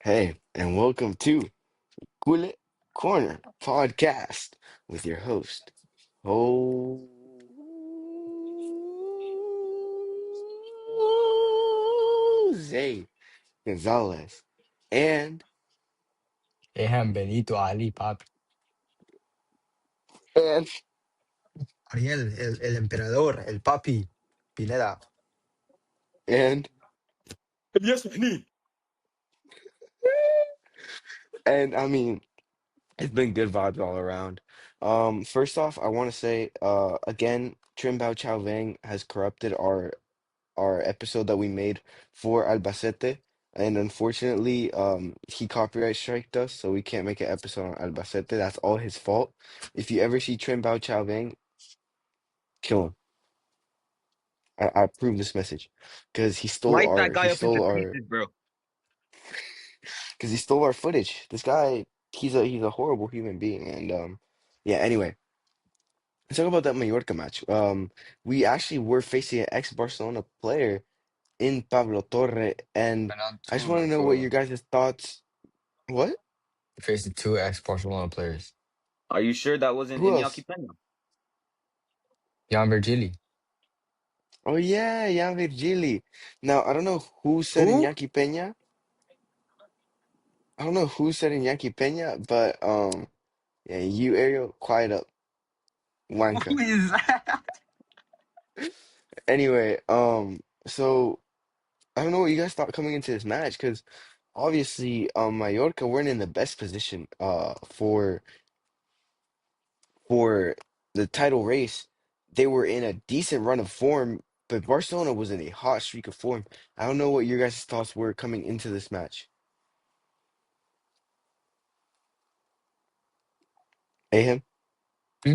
Hey, and welcome to Culer Corner podcast with your host, Jose Gonzalez. And, Ayham, Benito, Ali, Papi. and, Ariel, el emperador, el papi, Pineda. and, Ilias, Mahnine. and I mean, it's been good vibes all around. First off, I want to say, again, Trim Bao Chow Vang has corrupted our episode that we made for Albacete. And unfortunately, he copyright striked us, so we can't make an episode on Albacete. That's all his fault. If you ever see Trin Bao Chow Vang, kill him. I approve this message because Slice that guy up into pieces, bro. he stole our footage. This guy, he's a horrible human being. And yeah. Anyway, let's talk about that Mallorca match. We actually were facing an ex-Barcelona player in Pablo Torre, and But not I just two, want to my know what your fool. guys' thoughts. What? Facing two ex-Barcelona players. Are you sure that wasn't Who Iñaki else? Peña? Jan Virgili. Oh yeah, Jan Virgili. Now I don't know who said Who? Iñaki Peña. I don't know who said Iñaki Peña, but yeah, you Ariel, quiet up, Who wanka. is that? Anyway, so I don't know what you guys thought coming into this match, because obviously, Mallorca weren't in the best position for the title race. They were in a decent run of form, but Barcelona was in a hot streak of form. I don't know what your guys' thoughts were coming into this match. Ayham? Hmm?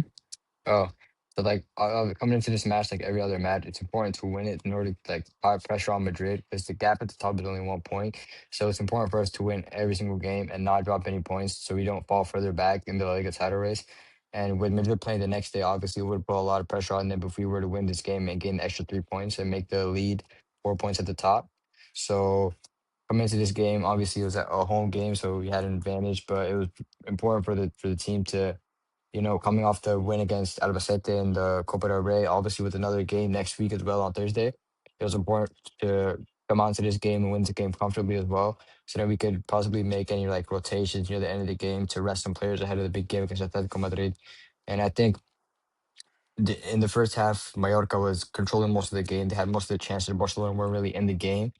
Oh, so like coming into this match, like every other match, it's important to win it in order to like put pressure on Madrid because the gap at the top is only 1 point. So it's important for us to win every single game and not drop any points so we don't fall further back in the La Liga title race. And with Madrid playing the next day, obviously it would put a lot of pressure on them if we were to win this game and gain the extra 3 points and make the lead 4 points at the top. So coming into this game, obviously it was a home game, so we had an advantage, but it was important for the team to coming off the win against Albacete in the Copa del Rey, obviously with another game next week as well on Thursday, it was important to come onto this game and win the game comfortably as well, so that we could possibly make any like rotations near the end of the game to rest some players ahead of the big game against Atletico Madrid. And I think in the first half, Mallorca was controlling most of the game. They had most of the chances. Barcelona weren't really in the game.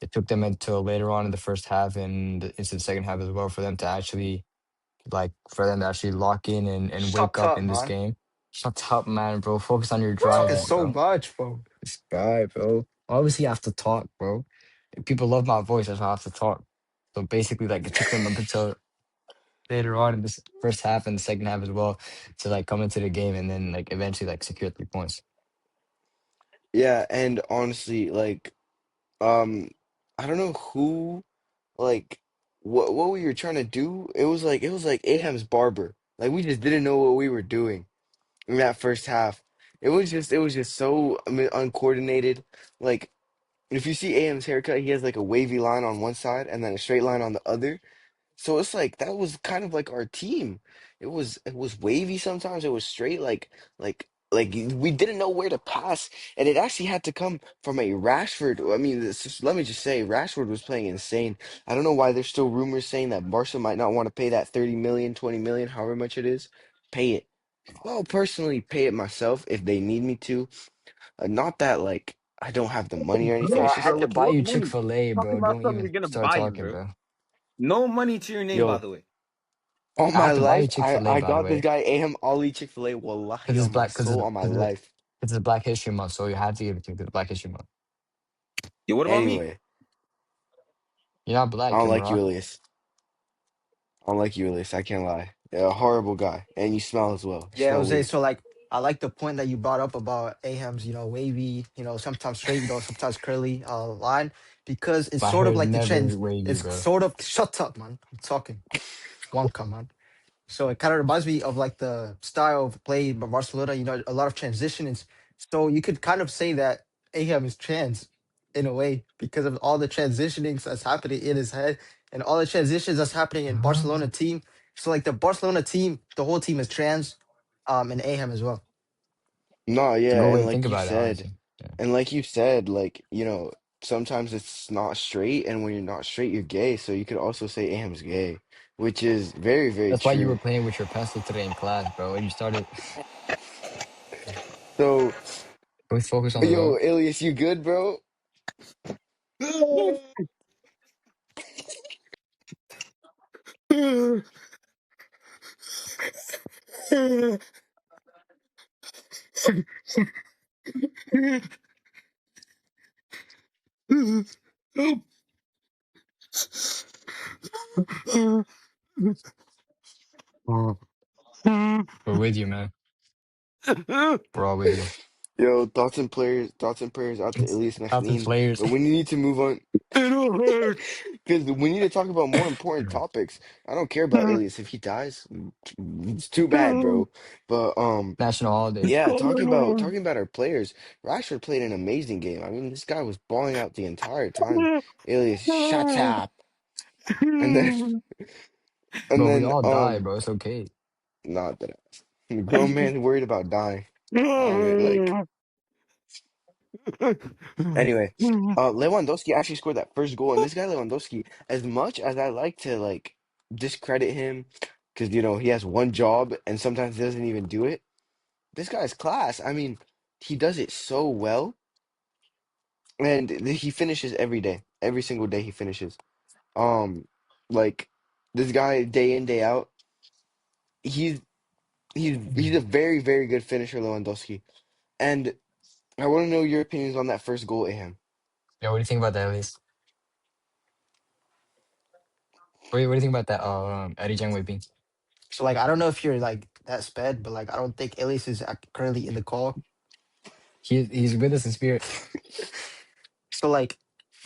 It took them until later on in the first half and into the second half as well for them to actually lock in and wake Shut up up, in this man. game. Shut up, man, bro. Focus on your Talking driving, so bro. much, bro. This guy, bro. Obviously, I have to talk, bro. People love my voice, that's why I have to talk. So basically, like, it took them up until later on in this first half and the second half as well to like come into the game and then like eventually like secure 3 points. Yeah, and honestly, like, um, I don't know who, like, what we were trying to do. It was like Aham's barber. Like we just didn't know what we were doing in that first half. It was just so, I mean, uncoordinated. Like if you see Aham's haircut, he has like a wavy line on one side and then a straight line on the other. So it's like that was kind of like our team. It was wavy sometimes. It was straight like we didn't know where to pass, and it actually had to come from a Rashford. I mean, let me just say, Rashford was playing insane. I don't know why there's still rumors saying that Barca might not want to pay that 30 million, 20 million, however much it is. Pay it. I'll personally pay it myself if they need me to. Not that like I don't have the money or anything. Bro, It's I just had Bro, to with buy what you money? Chick-fil-A, Talking bro. about Don't something even you're gonna start buy you, talking, bro. bro. No money to your name, by yo. the way. All I my had to buy you life, I Chick-fil-A, I by the got this way. guy Aham Ali Chick-fil-A. Wallahi Because it's on my black, soul, on my because life. it's Black History Month, so you had to give it to me because it's Black History Month. Yo, what about me? Anyway, You're not I black, don't you're like you, Moroccan. Ilias. I don't like you, Ilias. I can't lie. You're a horrible guy, and you smell as well. You Yeah, smell Jose. weird. So like, I like the point that you brought up about Aham's, wavy, sometimes straight, sometimes curly line, because it's My sort hair of is like the never trends. wavy, It's bro. sort of shut up, man. I'm talking. One come on. So it kind of reminds me of like the style of play by Barcelona. A lot of transitions. So you could kind of say that Aham is trans. in a way because of all the transitionings that's happening in his head and all the transitions that's happening in Barcelona team. So like the Barcelona team, the whole team is trans, and Aham as well. No, It's a yeah, good way to think about it, honestly. Yeah. and like you said, like, sometimes it's not straight, and when you're not straight, you're gay. So you could also say Aham's gay, which is very, very That's why you were true. playing with your pencil today in class, bro. You started. So, Let's focus on the yo, road. Ilias, you good, bro? We're with you, man. We're all with you. Yo, thoughts and prayers out to Ilias Out the Mahnine. players. But we need to move on. It don't hurt. Because we need to talk about more important topics. I don't care about Ilias. If he dies, it's too bad, bro. But National holiday. yeah, talking about our players. Rashford played an amazing game. I mean, this guy was balling out the entire time. Ilias, shut up. And then and Bro, we then all die, bro. It's okay. not that grown man worried about dying. I don't get like anyway. Lewandowski actually scored that first goal, and this guy Lewandowski, as much as I like to like discredit him, because he has one job and sometimes doesn't even do it. This guy's class. I mean, he does it so well, and he finishes every day, every single day he finishes. Um, like this guy day in day out, he's he's a very very good finisher, Lewandowski. And I want to know your opinions on that first goal, Aham. Yo, what do you think about that, Elise? What do you think about that? Eddie Jang Wei. So like I don't know if you're like that sped, but like I don't think Elias is currently in the call. He's with us in spirit. So like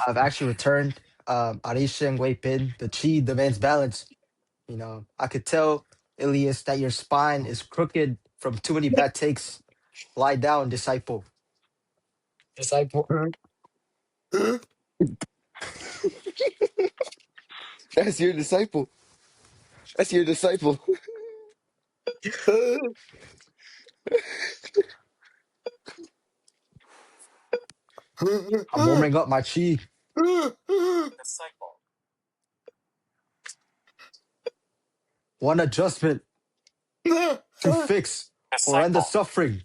I've actually returned Arisha and Wei Pin, the chi demands balance. I could tell Ilias that your spine is crooked from too many bad takes. Lie down, disciple. Disciple. That's your disciple. That's your disciple. I'm warming up my chi. One adjustment to fix horrendous suffering.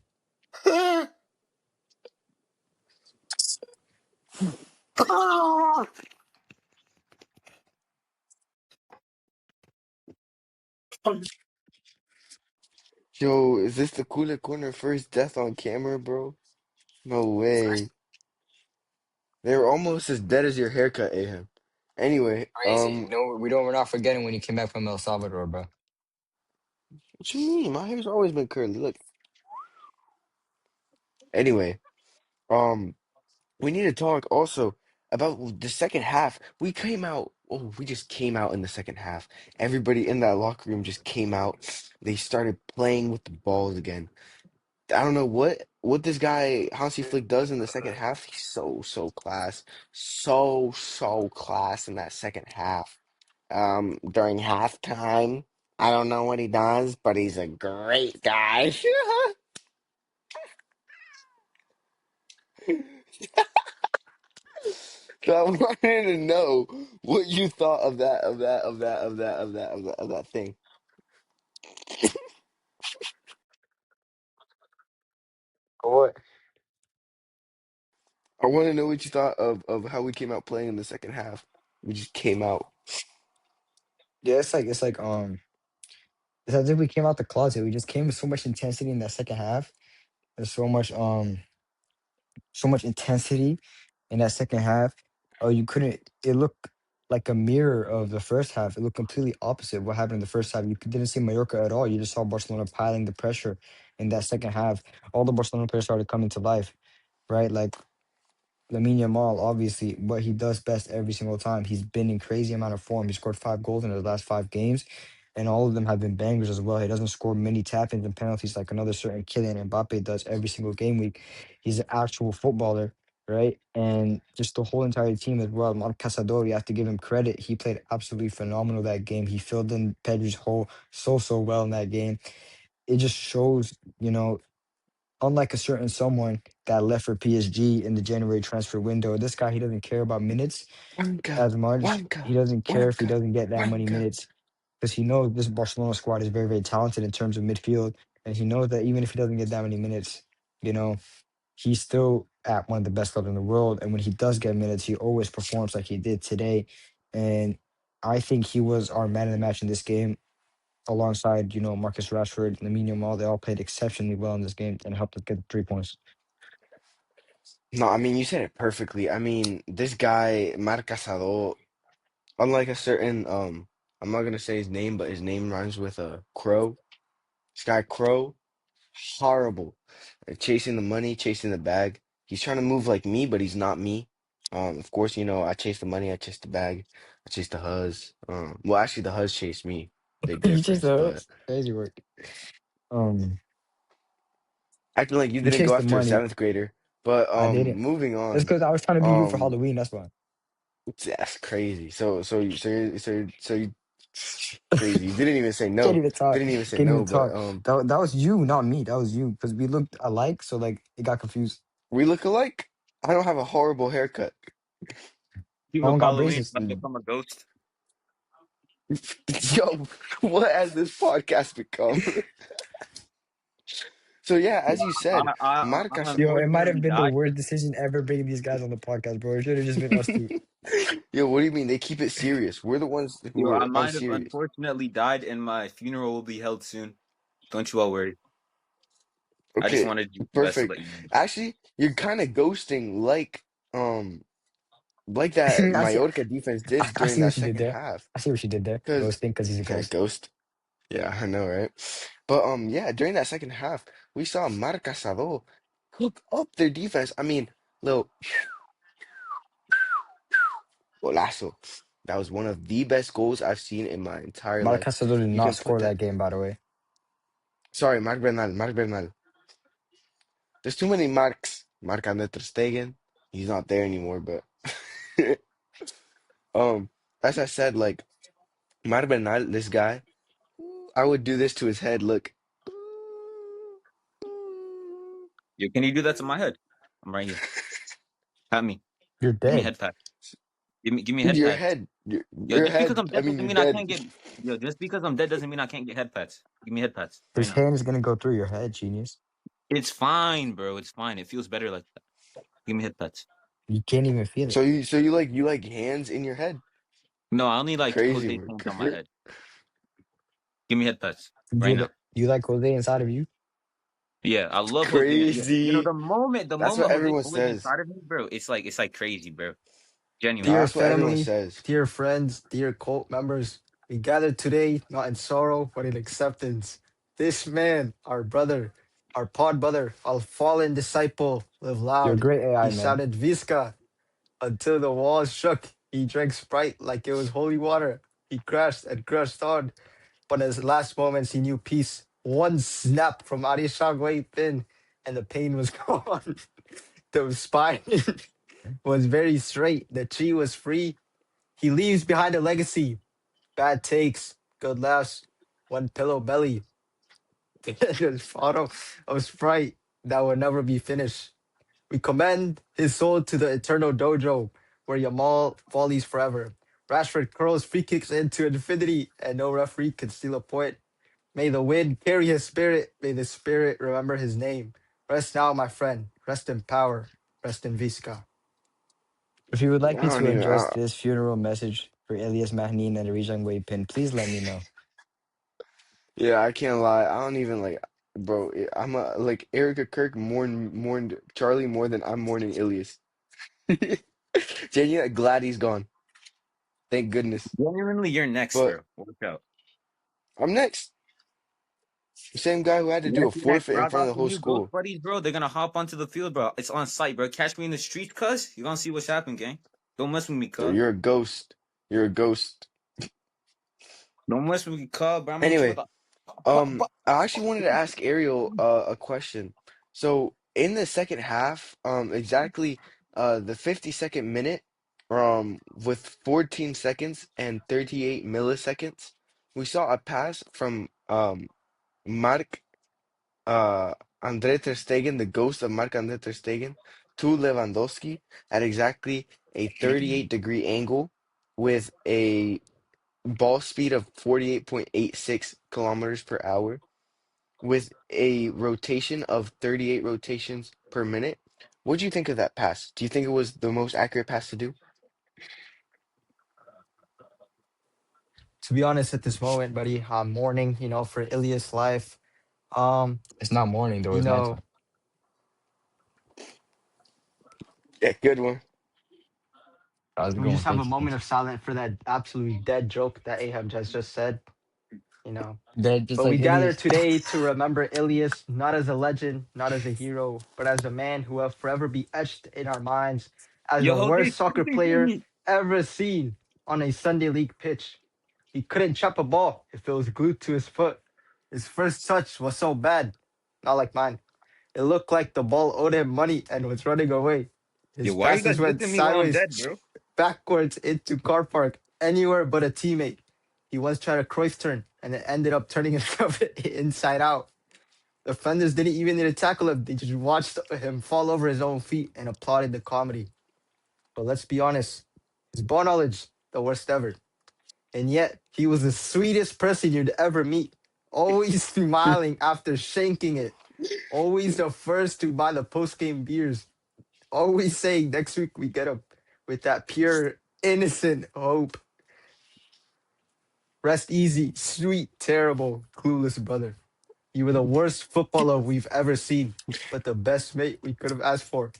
Yo, is this the Culer corner first death on camera, bro? No way. They were almost as dead as your haircut, Aham. Anyway, Crazy. No, we're not forgetting when you came back from El Salvador, bro. what you mean? My hair's always been curly. Look. Anyway, um, we need to talk also about the second half. We just came out in the second half. Everybody in that locker room just came out. They started playing with the balls again. I don't know what this guy Hansi Flick does in the second half. He's so class, so class in that second half. During halftime, I don't know what he does, but he's a great guy. So I wanted to know what you thought of that thing. What? I want to know what you thought of how we came out playing in the second half. We just came out. Yeah, it's as if we came out the closet. We just came with so much intensity in that second half. There's so much intensity in that second half. Oh, you couldn't. It looked like a mirror of the first half. It looked completely opposite what happened in the first half. You didn't see Mallorca at all. You just saw Barcelona piling the pressure in that second half. All the Barcelona players started coming to life, right? Like Lamine Yamal, obviously, what he does best every single time. He's been in crazy amount of form. He scored 5 goals in his last 5 games, and all of them have been bangers as well. He doesn't score many tap-ins and penalties like another certain Kylian Mbappe does every single game week. He's an actual footballer, right? And just the whole entire team as well. Marc Casador, you have to give him credit. He played absolutely phenomenal that game. He filled in Pedri's hole so well in that game. It just shows, unlike a certain someone that left for PSG in the January transfer window, this guy, he doesn't care about minutes Wanka, as much. Wanka, He doesn't care if he Wanka, doesn't get that many Wanka. minutes because he knows this Barcelona squad is very talented in terms of midfield. And he knows that even if he doesn't get that many minutes, you know, he's still at one of the best clubs in the world. And when he does get minutes, he always performs like he did today. And I think he was our man of the match in this game, alongside, Marcus Rashford, Lamine Yamal. They all played exceptionally well in this game and helped us get the 3 points. No, I mean you said it perfectly. I mean this guy Marc Casado, unlike a certain I'm not gonna say his name, but his name rhymes with a crow. This guy Crow, horrible. Chasing the money, chasing the bag. He's trying to move like me, but he's not me. Of course, I chase the money, I chase the bag, I chase the huzz. Well, actually, the huzz chased me. Big You just difference. But crazy work. Um, acting like you you didn't go chased the after a money. seventh grader. But I didn't. moving That's on. because I was trying to be you for Um, Halloween. That's why. that's crazy. So you crazy. You didn't even say Can't no. even talk. Didn't even say Can't even no. But talk. That was you, not me. That was you because we looked alike. So like it got confused. we look alike. I don't have a horrible haircut. People Someone got follow me. braces. I become a ghost. Yo, what has this podcast become? So yeah, as you said, Marcas. Yo, it might Unfortunately have been the died. worst decision ever bringing these guys on the podcast, bro. It should have just been us two. Yo, what do you mean? They keep it serious. We're the ones who Yo, are I might have unserious. unfortunately died, and my funeral will be held soon. Don't you all worry. I just Okay, wanted you guys to perfect. let you know. Actually, you're kind of ghosting like that I see. Mallorca defense did I during see that what you did second there. half. I see what you did there. Because Ghosting because he's a yeah, ghost. ghost. Yeah, I know, right? But yeah, during that second half, we saw Marcasado cook up their defense. I mean, little golazo. That was one of the best goals I've seen in my entire life. Marcelo did You not can put score that. that game, by the way. Sorry, Marc Bernal, Marc Bernal. There's too many Marks. Marc-André ter Stegen. He's not there anymore, but um, as I said, like Marc Bernal, this guy, I would do this to his head. Look, Yo, can you do that to my head? I'm right here. Pat me. You're Give me a dead. head pat. Give me a head your pat. head, Yo, your just because head. I'm I dead mean, doesn't you're mean I dead. can't get. Yo, just because I'm dead doesn't mean I can't get head pats. Give me head pats right His now. hand is gonna go through your head, genius. It's fine, bro. It's fine. It feels better like that. Give me head pats. You can't even feel it. So you like hands in your head? No, I only like Crazy Jose's work. hands on my head. Give me head pats right You now. you like Jose inside of you? Yeah, I love Jose. Crazy. The That's moment what Jose's everyone fully says. inside of me, bro, it's like crazy, bro. No, Genuinely. Dear that's what everyone family, says. dear friends, dear cult members, we gather today not in sorrow but in acceptance. This man, our brother, our pod brother, our fallen disciple, lived You're a loud. great He AI, man. shouted Visca until the walls shook. He drank Sprite like it was holy water. He crashed and crushed on, but in his last moments he knew peace. One snap from Ariel pin and the pain was gone. The spine was very straight. The tree was free. He leaves behind a legacy. Bad takes, good laughs, one pillow belly. His photo of Sprite that will never be finished. We commend his soul to the eternal dojo where Yamal volleys forever. Rashford curls free kicks into infinity and no referee can steal a point. May the wind carry his spirit. May the spirit remember his name. Rest now, my friend. Rest in power. Rest in Visca. If you would like I me don't to even. address this funeral message for Ilias, Mahnine, and the Rijang Wei pin, please let me know. Yeah, I can't lie. I don't even like, bro. I'm like Erica Kirk mourned Charlie more than I'm mourning Ilias. Genuinely glad he's gone. Thank goodness. Genuinely, you're next, But bro. Work out. I'm next. The same guy who had to do Yes, a you're next, forfeit bro. in I front of got the some whole new ghost school. buddies, bro. They're gonna hop onto the field, bro. It's on site, bro. Catch me in the street, cuz. You're gonna see what's happening, gang. Don't mess with me, Yo, cuz. you're a ghost. You're a ghost. Don't mess with me, cuz, bro. I'm gonna hit you with Anyway, a. Pa, pa, I actually wanted to ask Ariel a question. So in the second half, exactly. the 52nd minute, with 14 seconds and 38 milliseconds, we saw a pass from Mark uh Andre ter Stegen, the ghost of Mark Andre ter Stegen, to Lewandowski at exactly a 38-degree angle with a ball speed of 48.86 kilometers per hour with a rotation of 38 rotations per minute. What do you think of that pass? Do you think it was the most accurate pass to do? To be honest, at this moment, buddy, I'm mourning, for Ilias' life. Um, It's not morning though. you It's know, nighttime. Yeah, good one. How's it can we going? just have a Thank you. Thank moment you. of silence for that absolutely dead joke that Ahab just said? You know. They're just But we like gather Ilias. today to remember Ilias not as a legend, not as a hero, but as a man who will forever be etched in our minds as Yo, the Jose, worst say soccer something to player me. ever seen on a Sunday league pitch. He couldn't chop a ball if it was glued to his foot. His first touch was so bad, not like mine. It looked like the ball owed him money and was running away. Yo, His why you guys passes went dissing me while I'm sideways, dead, bro? backwards into car park, anywhere but a teammate. He once tried a Cruyff turn and it ended up turning himself inside out. The defenders didn't even need to tackle him. They just watched him fall over his own feet and applauded the comedy. But let's be honest, his ball knowledge, the worst ever. And yet, he was the sweetest person you'd ever meet. Always smiling after shanking it. Always the first to buy the post-game beers. Always saying next week we get him with that pure, innocent hope. Rest easy, sweet, terrible, clueless brother. You were the worst footballer we've ever seen, but the best mate we could have asked for.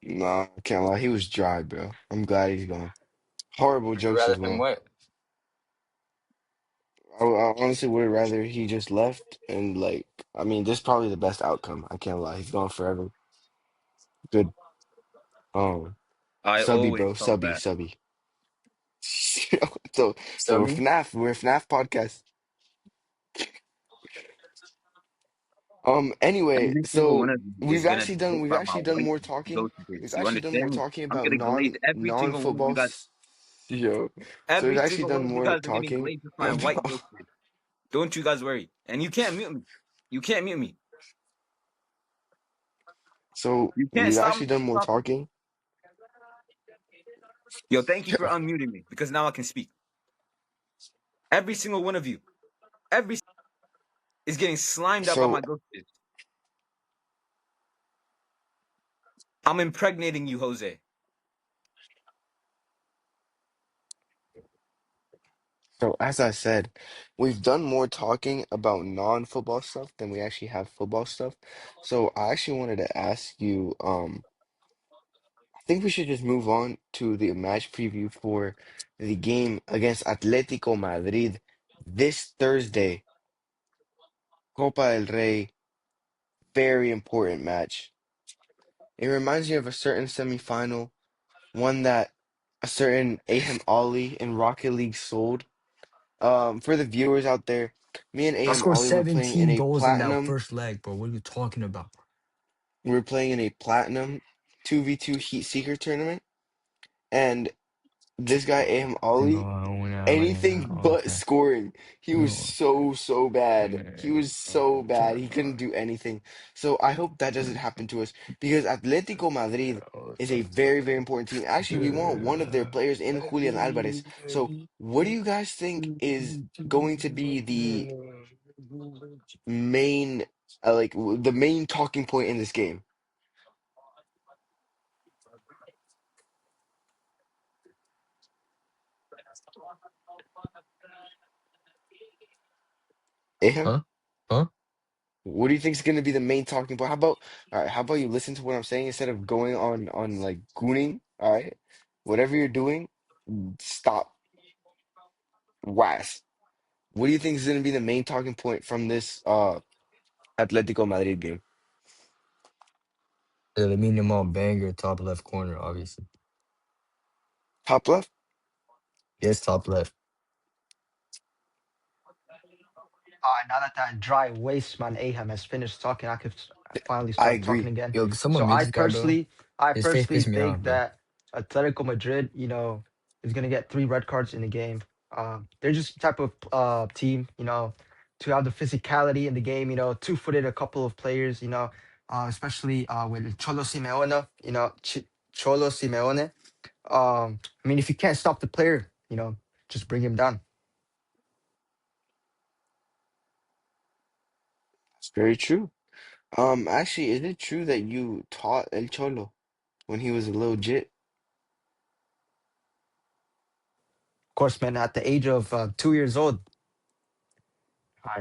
Nah, I can't lie. He was dry, bro. I'm glad he's gone. Horrible Would you jokes rather as him well. what? I honestly would rather he just left and like, I mean, this is probably the best outcome. I can't lie. He's gone forever. Good. Um, I Subby, always bro. thought Subby, that. subby. So we're Stubby? FNAF. We're FNAF podcast. Anyway, Every single one so of you is gonna debate we've about my actually done white more talking. We've goatages. You actually done more understand me? talking I'm about gonna glaze every single one of non-football you guys. yo. So we've Every actually single done one of you more guys are getting talking glazed with my white about goatages. Don't you guys worry. And you can't mute me. You can't mute me. so You can't we've stop me actually done from more talking. talking. Yo, thank you for unmuting me because now I can speak. Every single one of you, every is getting slimed up by So my goatages. I'm impregnating you, Jose. so as I said, we've done more talking about non-football stuff than we actually have football stuff. So I actually wanted to ask you, I think we should just move on to the match preview for the game against Atletico Madrid this Thursday, Copa del Rey, very important match. It reminds me of a certain semifinal, one that a certain Ayham Ollie in Rocket League sold. For the viewers out there, me and I Ayham scored Ollie were playing in 17 a goals in that platinum. first leg, bro. What are you talking about? We were playing in a platinum 2v2 Heat Seeker tournament, and this guy Ayham Ollie anything but Okay. scoring. He was No. so bad. He was so bad. He couldn't do anything. So I hope that doesn't happen to us because Atletico Madrid is a very important team. Actually, we want one of their players in Julian Alvarez. So what do you guys think is going to be the main the main talking point in this game? Eham? Huh? Huh? What do you think is going to be the main talking point? How about all right? How about you listen to what I'm saying instead of going on like gooning? All right, whatever you're doing, stop. Was. What do you think is going to be the main talking point from this Atletico Madrid game? The medium all banger, top left corner, obviously. Top left. Yes, top left. Now that that dry waste man Aham has finished talking, I could finally I start talking agree. again. Yo, can So someone mute I this guy, bro? personally I His face personally pissed me think off, bro. that Atletico Madrid, is gonna get 3 red cards in the game. They're just the type of team, to have the physicality in the game. Two-footed a couple of players. Especially with Cholo Simeone. Cholo Simeone. I mean, if you can't stop the player, just bring him down. It's very true. Actually, is it true that you taught El Cholo when he was a little jit? Of course, man. At the age of 2 years old,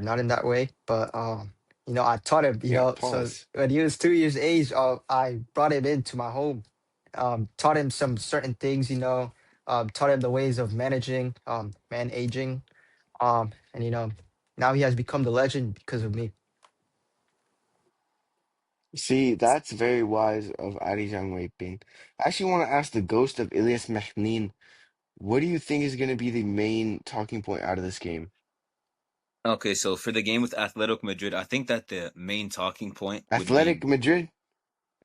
not in that way, but I taught him. Yeah, So pause. when he was 2 years age, I brought him into my home, taught him some certain things. Taught him the ways of managing, man aging, and now he has become the legend because of me. See, that's very wise of Arijan Weiping. I actually want to ask the ghost of Ilias Mahnine, what do you think is going to be the main talking point out of this game? Okay, so for the game with Atletico Madrid, I think that the main talking point would be Athletic Madrid?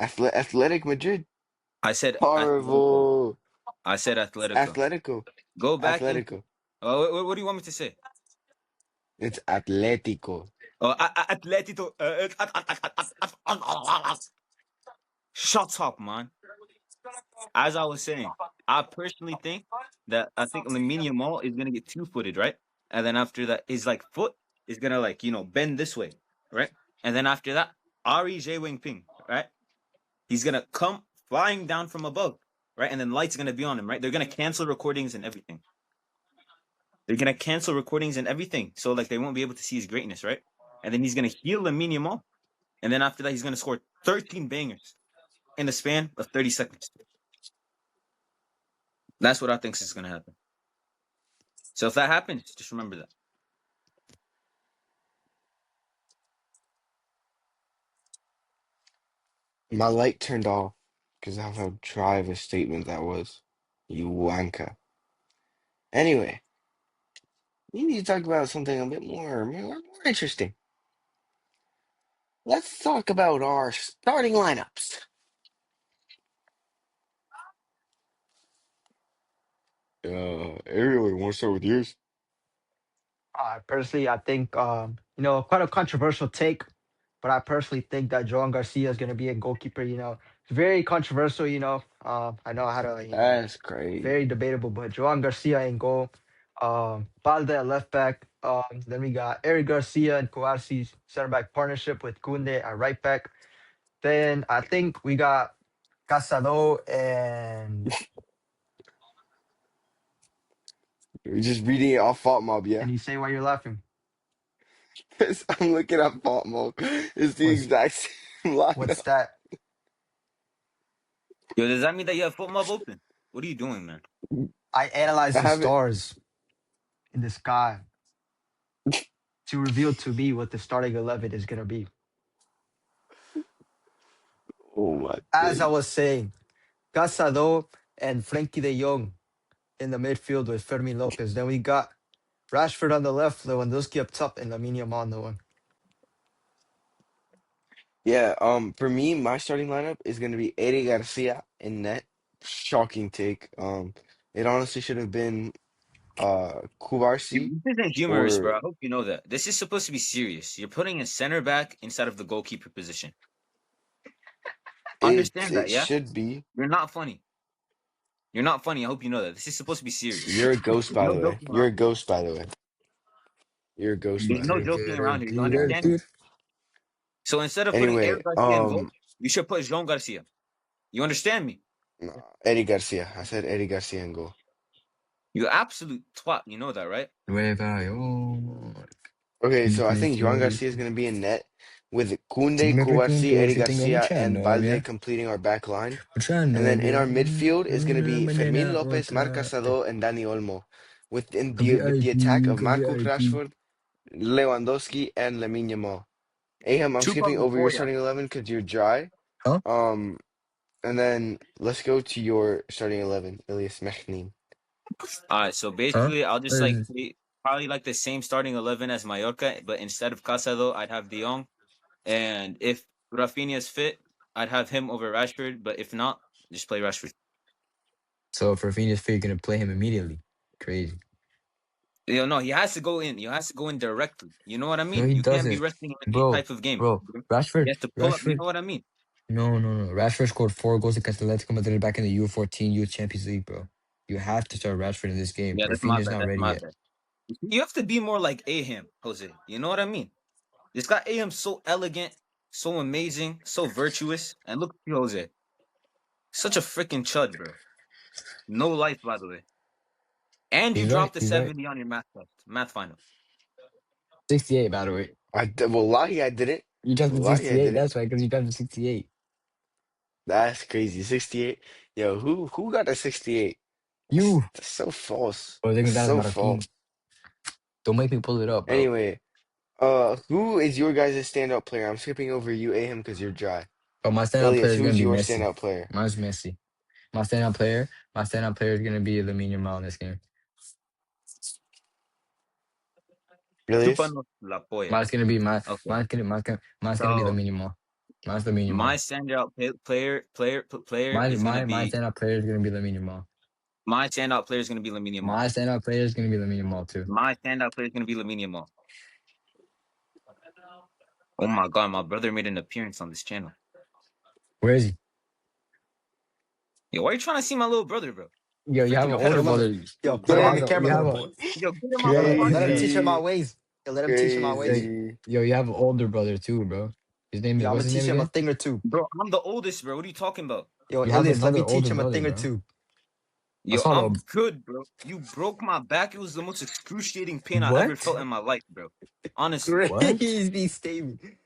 Athletic Madrid? I said Atletico. Horrible. I said It's Atletico. Atletico. Go back and Atletico. what do you want me to say? It's Atletico. Oh, Atletico. Shut up, man. As I was saying, I personally think that I think Lamine Yamal is gonna get two-footed, right? And then after that, his like foot is gonna like bend this way, right? And then after that, Ari J Wing Ping, right? He's gonna come flying down from above, right? And then lights gonna be on him, right? They're gonna cancel recordings and everything. They're gonna cancel recordings and everything, so like they won't be able to see his greatness, right? And then he's gonna heal Lamine Yamal, and then after that, he's gonna score 13 bangers in the span of 30 seconds. That's what I think is gonna happen. So if that happens, just remember that. My light turned off because of how dry of a statement that was. You wanker. Anyway, we need to talk about something a bit more interesting. Let's talk about our starting lineups. Ariel, you want to start with yours? Personally, I think quite a controversial take, but I personally think that Joan Garcia is going to be a goalkeeper. It's very controversial. I know how to That's very crazy. debatable, but Joan Garcia in goal, Balde at left back. Then we got Eric Garcia and Kouassi center back partnership with Kunde at right back. Then I think we got Casado and We're just reading it off Fault Mob, yeah? can you say why you're laughing? 'Cause I'm looking at Fault Mob. It's the What's exact same what's lineup. that? Yo, does that mean that you have foot mob open? What are you doing, man? I analyze I the haven't. stars in the sky to reveal to me what the starting 11 is gonna be. Oh my As I days. was saying, Casado and Frankie De Jong in the midfield with Fermin Lopez. Then we got Rashford on the left, Lewandowski up top, and Lamine Yamal on the one. Yeah, for me, my starting lineup is gonna be Eddie Garcia in net. Shocking take. It honestly should have been Kubarsi This isn't humorous, bro. or I hope you know that. This is supposed to be serious. You're putting a center back inside of the goalkeeper position. it Understand that, it yeah? should be. You're not funny. You're not funny. I hope you know that. This is supposed to be serious. You're a ghost, There's by no the way. joking You're a around here. ghost, by the way. You're a ghost, by There's the no way. joking around here. You understand me? So instead of putting Anyway, Eric Garcia in goal, you should put Jean Garcia. You understand me? Eddie Garcia. I said Eddie Garcia in goal. You absolute twat. You know that, right? Nueva York. Okay, so I People think Joan flow. Garcia is going to be in net with Kunde, Sígueme Cubarsi, frecuendo Eddie si tengo Garcia, mucha and Balde novia. completing our back line. Mucha And then in novia. our midfield is going to Una be Fermin mañana Lopez, Marc otra. Casado, and Dani Olmo. Could be With the attack IP. of Could be Marcus IP. Rashford, Lewandowski, and Lamine Yamal. Ayham, I'm Two skipping from over your four, yeah. starting 11 because you're dry. Huh? Um, and then let's go to your starting 11, Ilias Mahnine. All right. So Huh? basically, I'll What just is like this? probably like the same starting 11 as Mallorca, but instead of Casado, I'd have De Jong. And if Rafinha's fit, I'd have him over Rashford. But if not, just play Rashford. So for Rafinha's fit, you're gonna play him immediately. Crazy. No, he has to go in. He has to go in directly. You know what I No, mean? he You can't be doesn't, resting him in these bro. type of games. Bro, He Rashford, has to pull up. You Rashford. know what I mean? No, no, no. Rashford scored 4 goals against Atletico Madrid back in the U14 Youth Champions League, bro. You have to start Rashford in this game. Yeah, that's my Rafinha's bad. not That's ready my yet. bad. You have to be more like Ayham, Jose. You know what I mean? This guy Ayham's so elegant, so amazing, so virtuous. And look at you, Jose. Such a freaking chud, bro. No life, by the way. And you He's right. dropped a He's right. 70 on your math test, math final. 68, by the way. Wallahi, I didn't. You jumped to Wallahi, I 68. didn't. That's right, because you jumped to 68. That's crazy. 68. Yo, who got a 68? You. That's so false. Jose That's Gonzalez so Marroquin. false. Don't make me pull it up, bro. Anyway, who is your guys' standout player? I'm skipping over you, Aham, because you're dry. But my standout player Ilias, is gonna who's be your Messi. standout player? Mine's Messi. My standout player is gonna be Lamine Yamal in this game. Ilias? Chupanos la polla. Mine's gonna be my Okay. mine's gonna be So Lamine Yamal. Mine's Lamine my Yamal. standout player is gonna My be standout player is gonna be Lamine Yamal. my standout player is gonna be Lamine Yamal. My standout player is gonna be Lamine Yamal too. My standout player is gonna be Lamine Yamal. Oh my god, my brother made an appearance on this channel. Where is he? Yo, why are you trying to see my little brother, bro? Yo, you have an Yo, put older him on the. brother. Yo, put him on the You camera, have little a boy. Yo, get him off the Let him podcast. teach him our Crazy. ways. Yo, let him teach him our yo, ways. Crazy. you have an older brother too, bro. His name is Yo, I'm what's gonna his name teach him a again? thing or two. Bro, I'm the oldest, bro. What are you talking about? Yo, You have Ilias, let another me teach older him a brother, thing or bro. two. Yo, That's not a I'm good, bro. You broke my back. It was the most excruciating pain I ever what? felt in my life, bro. Honestly. What? Crazy, Stevie. You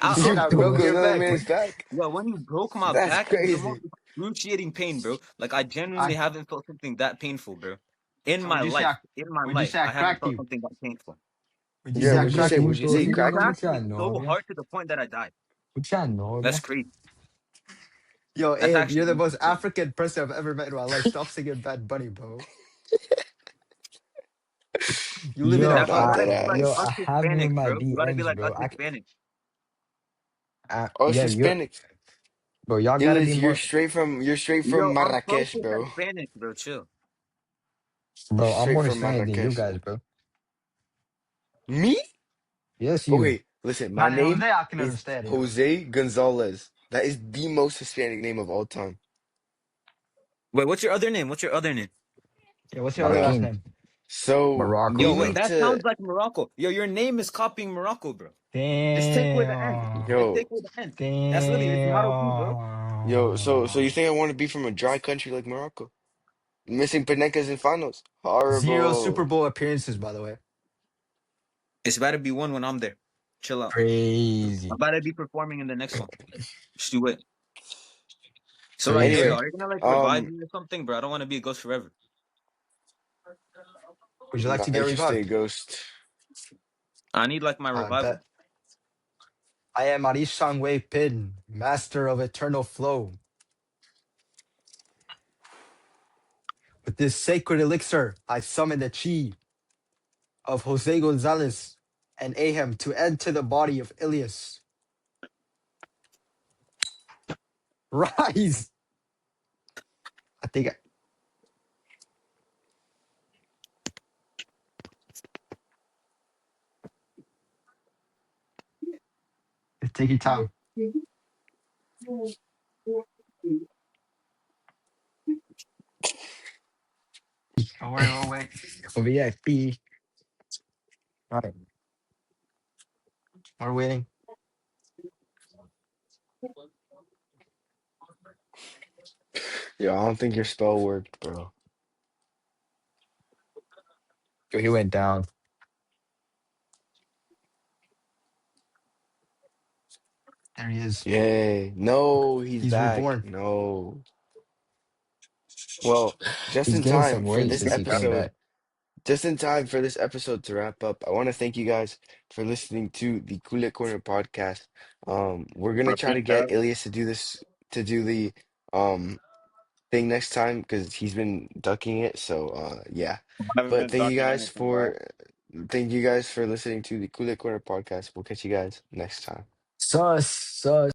I, said You I yo, broke broke when your you another back. man's back? yo, when you broke my That's back, it was the most crazy. excruciating pain, bro. Like I genuinely I. haven't felt something that painful, bro. In So my would you say life. I? In my Would you life, say I I haven't cracked felt you? something that painful. Would you Yeah, say I Yeah, what'd you say? cracked you? What'd you say? You Cracked you? cracked me mucha so novia. hard to the point that I died. Mucha That's novia. crazy. Yo, That's Abe, you're actually the most really crazy. African person I've ever met in my life. Stop singing Bad Bunny, bro. You live in Yo, That's why you Nah, gotta dead be like yo, us I ass. have him in Hispanics, my bro. You gotta be DMs, like us bro. Hispanics. Oh, it's Yeah, Hispanic. bro, y'all gotta be Ilias, more, you're straight from Yo, I'm close Marrakesh, to bro. Hispanic, bro. Chill. You're bro. I'm straight more from Hispanic than you Marrakesh. guys, bro. Me? Yes, you. Okay, listen, my Not in name Jose, I can is understand, yo. Jose Gonzalez. That is the most Hispanic name of all time. Wait, what's your other name? What's your other name? Yo, what's your other Bruh. last Marroquin. name? So Morocco, we Yo, wait, bro. need that to sounds like Morocco. Yo, your name is copying Morocco, bro. Just take away the end. Damn. Just yo, take away the end. That's literally it's Morocco, bro. so you Damn. think I want to be from a dry country like Morocco? Missing Penecas and finals. Zero Super Horrible. Bowl appearances, by the way. It's about to be one when I'm there. Chill out. I'm Crazy. about to be performing in the next one. Just do it. So like, Crazy. Ariel, Anyway, are you gonna like revive um, me or something, bro? I don't want to be a ghost forever. Would you like nah, to get you should stay a revived? ghost. I need like my I revival. bet. I am Arishan Wei Pin, master of eternal flow. With this sacred elixir, I summon the chi of Jose Gonzalez and Ayham to enter the body of Ilias. Rise! I think take your time. Don't worry, we'll wait. For VIP. All right. We're waiting. Yo, I don't think your spell worked, bro. Yo, he went down. There he is. Yay. No, he's He's back. reborn. No. Well, just He's in gained time some for weight this since he came episode. back. Just in time for this episode to wrap up, I want to thank you guys for listening to the Culer Corner podcast. We're gonna try to get Ilias to do this to do the um thing next time because he's been ducking it. So yeah. I haven't But been talking anything, bro. thank you guys for listening to the Culer Corner podcast. We'll catch you guys next time. Sus.